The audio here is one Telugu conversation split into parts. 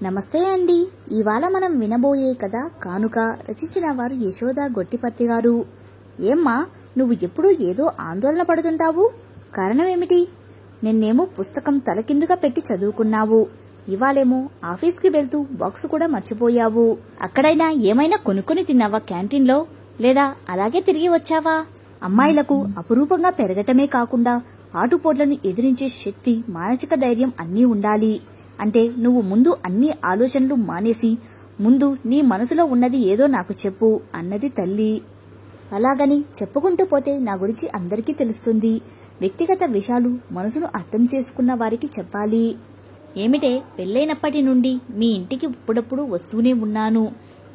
నమస్తే అండి. ఇవాళ మనం వినబోయే కథ కానుక. రచించిన వారు యశోద గొట్టిపత్తి గారు. ఏమ్మా, నువ్వు ఎప్పుడూ ఏదో ఆందోళన పడుతుంటావు, కారణమేమిటి? నిన్నేమో పుస్తకం తలకిందుగా పెట్టి చదువుకున్నావు, ఇవాళేమో ఆఫీస్కి వెళ్తూ బాక్స్ కూడా మర్చిపోయావు. అక్కడైనా ఏమైనా కొనుక్కొని తిన్నావా క్యాంటీన్లో, లేదా అలాగే తిరిగి వచ్చావా? అమ్మాయిలకు అపురూపంగా పెరగటమే కాకుండా ఆటుపోట్లను ఎదిరించే శక్తి, మానసిక ధైర్యం అన్నీ ఉండాలి. అంటే నువ్వు ముందు అన్ని ఆలోచనలు మానేసి ముందు నీ మనసులో ఉన్నది ఏదో నాకు చెప్పు అన్నది తల్లి. అలాగని చెప్పుకుంటూ పోతే నా గురించి అందరికీ తెలుస్తుంది. వ్యక్తిగత విషయాలు మనసును అర్థం చేసుకున్న వారికి చెప్పాలి. ఏమిటే, పెళ్ళైనప్పటి నుండి మీ ఇంటికి ఇప్పుడప్పుడు వస్తూనే ఉన్నాను.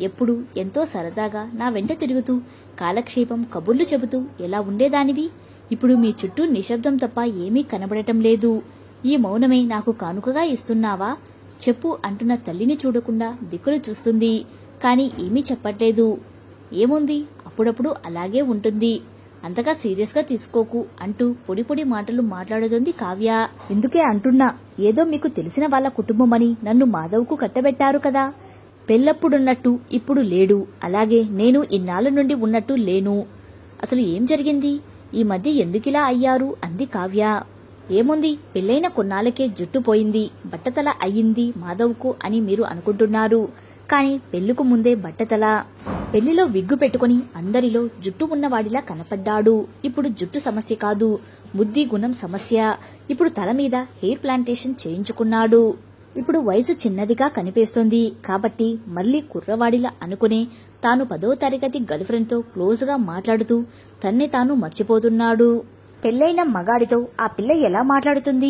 ఎప్పుడు ఎంతో సరదాగా నా వెంట తిరుగుతూ కాలక్షేపం కబుర్లు చెబుతూ ఎలా ఉండేదానివి? ఇప్పుడు మీ చుట్టూ నిశ్శబ్దం తప్ప ఏమీ కనబడటం లేదు. ఈ మౌనమే నాకు కానుకగా ఇస్తున్నావా? చెప్పు అంటున్న తల్లిని చూడకుండా దిక్కులు చూస్తుంది, కాని ఏమీ చెప్పట్లేదు. ఏముంది, అప్పుడప్పుడు అలాగే ఉంటుంది, అంతగా సీరియస్ గా తీసుకోకు అంటూ పొడి పొడి మాటలు మాట్లాడుతుంది కావ్య. ఎందుకే అంటున్నా, ఏదో మీకు తెలిసిన వాళ్ళ కుటుంబమని నన్ను మాధవ్కు కట్టబెట్టారు కదా. పెళ్ళప్పుడున్నట్టు ఇప్పుడు లేడు, అలాగే నేను ఇన్నాళ్ళ నుండి ఉన్నట్టు లేను. అసలు ఏం జరిగింది? ఈ మధ్య ఎందుకిలా అయ్యారు అంది కావ్య. ఏముంది, పెళ్ళైన కొన్నాళ్ళకే జుట్టు పోయింది, బట్టతల అయ్యింది మాధవ్కు అని మీరు అనుకుంటున్నారు, కాని పెళ్లికు ముందే బట్టతల. పెళ్లిలో విగ్గు పెట్టుకుని అందరిలో జుట్టు ఉన్నవాడిలా కనపడ్డాడు. ఇప్పుడు జుట్టు సమస్య కాదు, బుద్ధి గుణం సమస్య. ఇప్పుడు తల మీద హెయిర్ ప్లాంటేషన్ చేయించుకున్నాడు. ఇప్పుడు వయసు చిన్నదిగా కనిపిస్తుంది కాబట్టి మళ్లీ కుర్రవాడిలా అనుకునే తాను 10వ తరగతి గర్ల్ ఫ్రెండ్ తో క్లోజ్ గా మాట్లాడుతూ తన్నే తాను మర్చిపోతున్నాడు. పెళ్లైన మగాడితో ఆ పిల్ల ఎలా మాట్లాడుతుంది?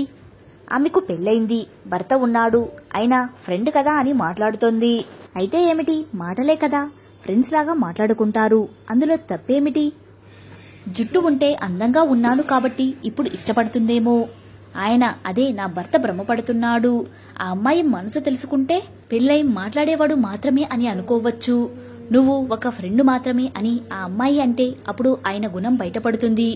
ఆమెకు పెళ్లైంది, భర్త ఉన్నాడు, అయినా ఫ్రెండ్ కదా అని మాట్లాడుతోంది. అయితే ఏమిటి, మాటలే కదా, ఫ్రెండ్స్ లాగా మాట్లాడుకుంటారు, అందులో తప్పేమిటి? జుట్టు ఉంటే అందంగా ఉన్నాను కాబట్టి ఇప్పుడు ఇష్టపడుతుందేమో. ఆయన అదే నా భర్త భ్రమపడుతున్నాడు. ఆ అమ్మాయి మనసు తెలుసుకుంటే పెళ్లై మాట్లాడేవాడు మాత్రమే అని అనుకోవచ్చు. నువ్వు ఒక ఫ్రెండ్ మాత్రమే అని ఆ అమ్మాయి అంటే అప్పుడు ఆయన గుణం బయటపడుతుంది.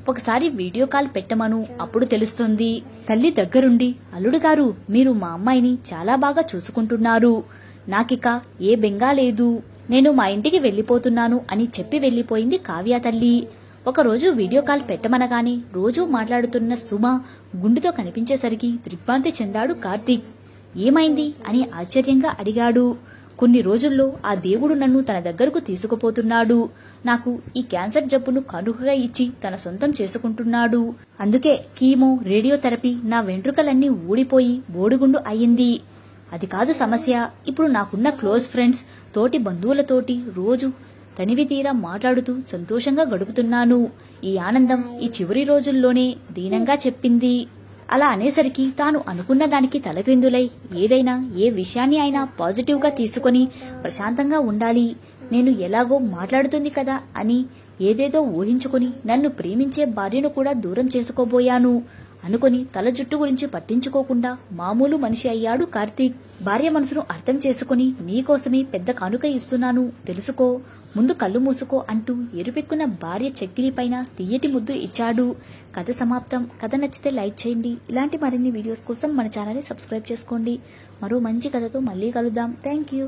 ఒకసారి వీడియో కాల్ పెట్టమను, అప్పుడు తెలుస్తుంది. తల్లి దగ్గరుండి, అల్లుడు గారు, మీరు మా అమ్మాయిని చాలా బాగా చూసుకుంటున్నారు, నాకిక ఏ బెంగా లేదు, నేను మా ఇంటికి వెళ్లిపోతున్నాను అని చెప్పి వెళ్లిపోయింది కావ్య తల్లి. ఒకరోజు వీడియో కాల్ పెట్టమనగానే రోజూ మాట్లాడుతున్న సుమ గుండుతో కనిపించేసరికి దిగ్భ్రాంతి చెందాడు కార్తీక్. ఏమైంది అని ఆశ్చర్యంగా అడిగాడు. కొన్ని రోజుల్లో ఆ దేవుడు నన్ను తన దగ్గరకు తీసుకుపోతున్నాడు. నాకు ఈ క్యాన్సర్ జబ్బును కానుకగా ఇచ్చి తన సొంతం చేసుకుంటున్నాడు. అందుకే కీమో, రేడియోథెరపీ, నా వెంట్రుకలన్నీ ఊడిపోయి బోడిగుండు అయ్యింది. అది కాదు సమస్య. ఇప్పుడు నాకున్న క్లోజ్ ఫ్రెండ్స్, తోటి బంధువులతోటి రోజు తనివి తీరా మాట్లాడుతూ సంతోషంగా గడుపుతున్నాను. ఈ ఆనందం ఈ చివరి రోజుల్లోనే దీనంగా చెప్పింది. అలా అనేసరికి తాను అనుకున్న దానికి తలక్రిందులై ఏదైనా ఏ విషయాన్ని అయినా పాజిటివ్ గా తీసుకుని ప్రశాంతంగా ఉండాలి, నేను ఎలాగో మాట్లాడుతుంది కదా అని ఏదేదో ఊహించుకుని నన్ను ప్రేమించే భార్యను కూడా దూరం చేసుకోబోయాను అనుకుని తల జుట్టు గురించి పట్టించుకోకుండా మామూలు మనిషి అయ్యాడు కార్తీక్. భార్య మనసును అర్థం చేసుకుని నీకోసమే పెద్ద కానుక ఇస్తున్నాను తెలుసుకో, ముందు కళ్ళు మూసుకో అంటూ ఎరుపెక్కున్న భార్య చెక్కిలిపైన తీయటి ముద్దు ఇచ్చాడు. కథ సమాప్తం. కథ నచ్చితే లైక్ చేయండి. ఇలాంటి మరిన్ని వీడియోస్ కోసం మన ఛానల్ని సబ్స్క్రైబ్ చేసుకోండి. మరో మంచి కథతో మళ్ళీ కలుద్దాం. Thank you.